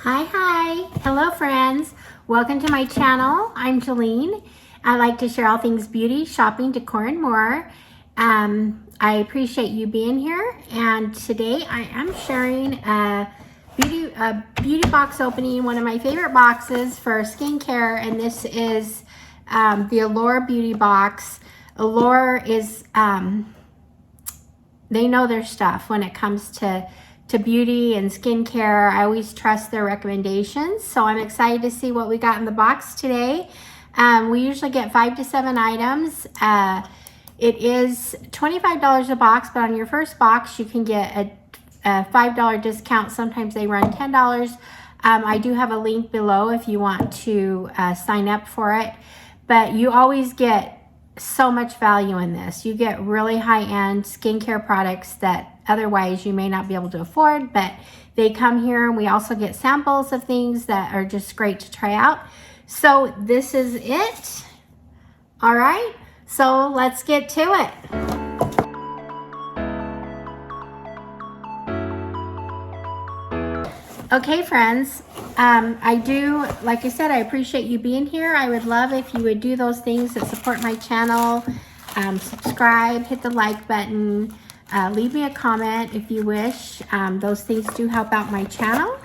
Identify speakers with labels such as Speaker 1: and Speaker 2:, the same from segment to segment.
Speaker 1: Hi. Hello, friends. Welcome to my channel. I'm Jolene. I like to share all things beauty, shopping, decor, and more. I appreciate you being here. And today I am sharing a beauty box opening, one of my favorite boxes for skincare. And this is the Allure Beauty Box. Allure is, they know their stuff when it comes to beauty and skincare. I always trust their recommendations. So I'm excited to see what we got in the box today. We usually get 5 to 7 items. It is $25 a box, but on your first box, you can get a $5 discount. Sometimes they run $10. I do have a link below if you want to sign up for it, but you always get so much value in this. You get really high-end skincare products that otherwise you may not be able to afford, but they come here, and we also get samples of things that are just great to try out. So this is it. All right, so let's get to it. Okay, friends, like I said, I appreciate you being here. I would love if you would do those things that support my channel. Subscribe, hit the like button, leave me a comment if you wish. Those things do help out my channel.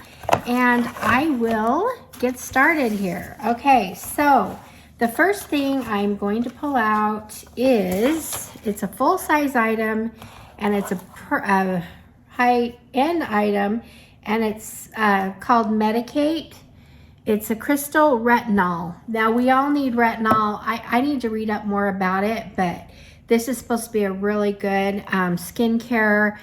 Speaker 1: And I will get started here. Okay, so the first thing I'm going to pull out is, it's a full-size item, and it's a high-end item. And it's called Medicate. It's a crystal retinol. Now, we all need retinol. I need to read up more about it, but this is supposed to be a really good skincare.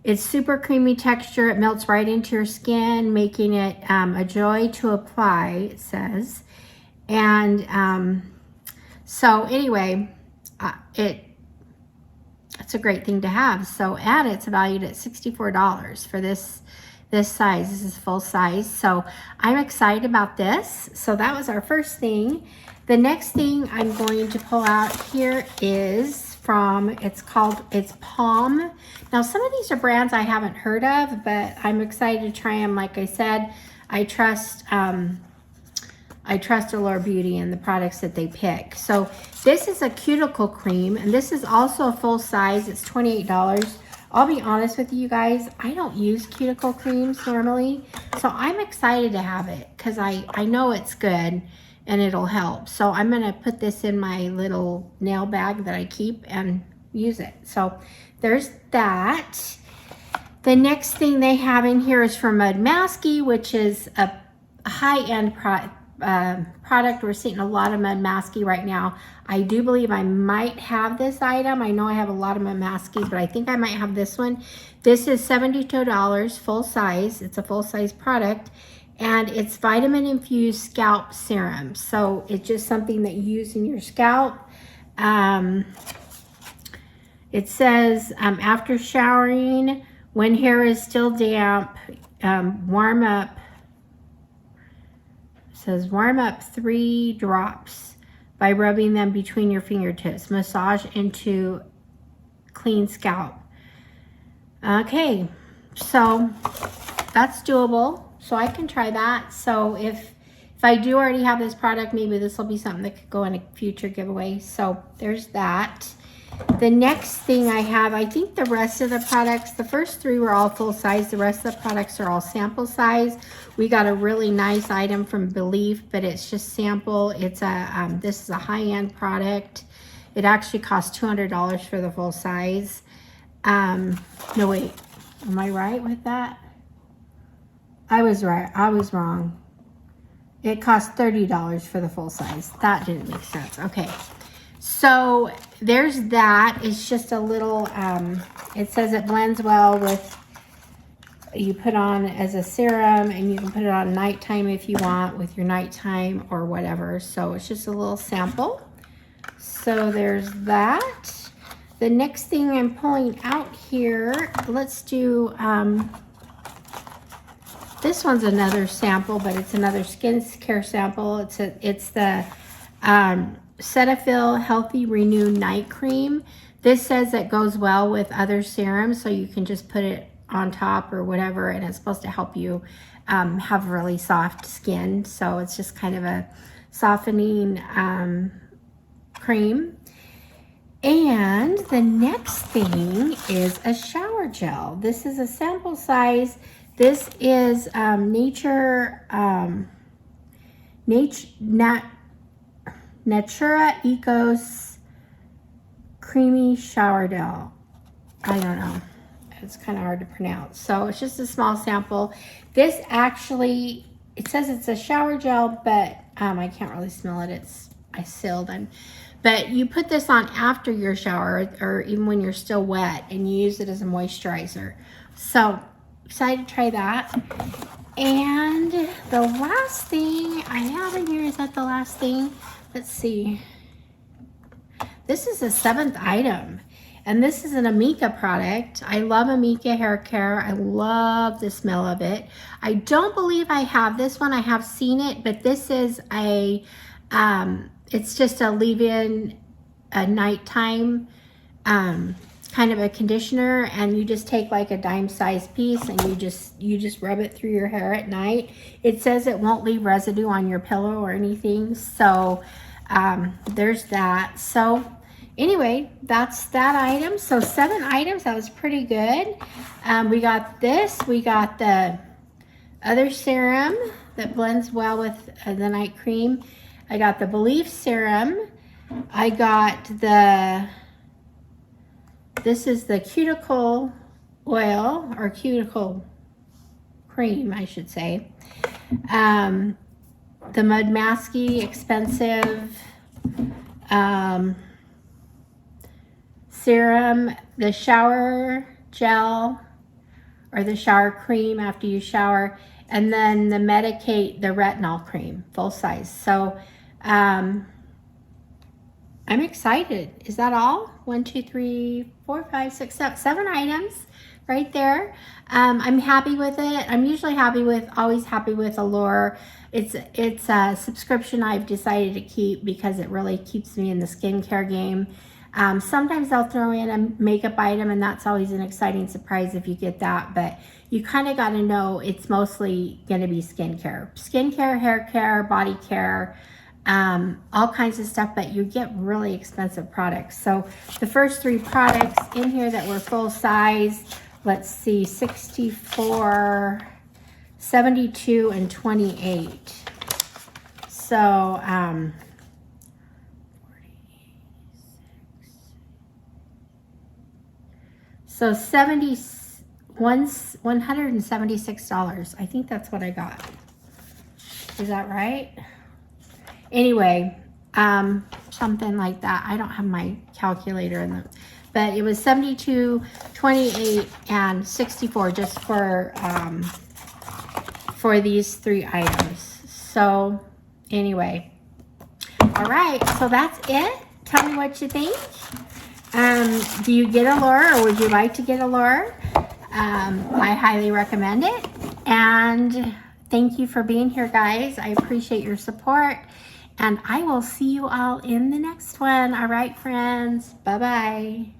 Speaker 1: It's super creamy texture. It melts right into your skin, making it a joy to apply, it says. And so anyway, it's a great thing to have. So, and it's valued at $64 for this size. This is full size. So I'm excited about this. So that was our first thing. The next thing I'm going to pull out here is it's Palm. Now, some of these are brands I haven't heard of, but I'm excited to try them. Like I said, I trust Allure Beauty and the products that they pick. So this is a cuticle cream, and this is also a full size. It's $28. I'll be honest with you guys, I don't use cuticle creams normally, so I'm excited to have it because I know it's good and it'll help. So I'm gonna put this in my little nail bag that I keep and use it. So there's that. The next thing they have in here is from Mud Masky, which is a high-end product. We're seeing a lot of Mud Masky right now. I do believe I might have this item. I know I have a lot of Mud Maskys, but I think I might have this one. This is $72 full size. It's a full size product, and it's vitamin infused scalp serum. So it's just something that you use in your scalp. It says after showering, when hair is still damp, warm up. Says warm up 3 drops by rubbing them between your fingertips. Massage into clean scalp. Okay, so that's doable. So I can try that. So if I do already have this product, maybe this will be something that could go in a future giveaway. So there's that. The next thing I have, I think the rest of the products, the first 3 were all full size. The rest of the products are all sample size. We got a really nice item from Belief, but it's just sample. It's a this is a high-end product. It actually costs $200 for the full size. No, wait, am I right with that? I was right. I was wrong. It costs $30 for the full size. That didn't make sense. Okay. So there's that. It's just a little, it says it blends well with, you put on as a serum, and you can put it on nighttime if you want with your nighttime or whatever. So it's just a little sample. So there's that. The next thing I'm pulling out here, let's do, this one's another sample, but it's another skincare sample. It's the Cetaphil Healthy Renew Night Cream. This says it goes well with other serums, so you can just put it on top or whatever, and it's supposed to help you have really soft skin. So it's just kind of a softening cream. And the next thing is a shower gel. This is a sample size. This is Natura Ecos Creamy Shower Gel. I don't know. It's kind of hard to pronounce. So it's just a small sample. This actually, it says it's a shower gel, but I can't really smell it. I sealed. But you put this on after your shower or even when you're still wet, and you use it as a moisturizer. So excited to try that. And the last thing I have in here, is that the last thing? Let's see. This is the 7th item, and this is an Amika product. I love Amika hair care. I love the smell of it. I don't believe I have this one. I have seen it, but this is a, it's just a leave-in, a nighttime kind of a conditioner, and you just take like a dime-sized piece and you just rub it through your hair at night. It says it won't leave residue on your pillow or anything, so there's that. So anyway, that's that item. So 7 items. That was pretty good. We got this. We got the other serum that blends well with the night cream. I got the Belief serum. I got this is the cuticle oil, or cuticle cream, I should say. The Mud Masky expensive serum, the shower gel or the shower cream after you shower, and then the Medicate, the retinol cream, full size. So I'm excited. Is that all? 1, 2, 3, 4, 5, 6, 7 items right there. I'm happy with it. I'm usually always happy with Allure. It's a subscription I've decided to keep because it really keeps me in the skincare game. Sometimes they'll throw in a makeup item, and that's always an exciting surprise if you get that, but you kind of got to know it's mostly going to be skincare, hair care, body care, all kinds of stuff, but you get really expensive products. So the first 3 products in here that were full size, let's see, 64, 72, and 28. So, 176. I think that's what I got. Is that right? Anyway, something like that. I don't have my calculator in the, but it was 72, 28, and 64 just for these 3 items. So anyway, all right. So that's it. Tell me what you think. Do you get Allure, or would you like to get Allure? I highly recommend it. And thank you for being here, guys. I appreciate your support. And I will see you all in the next one. All right, friends. Bye-bye.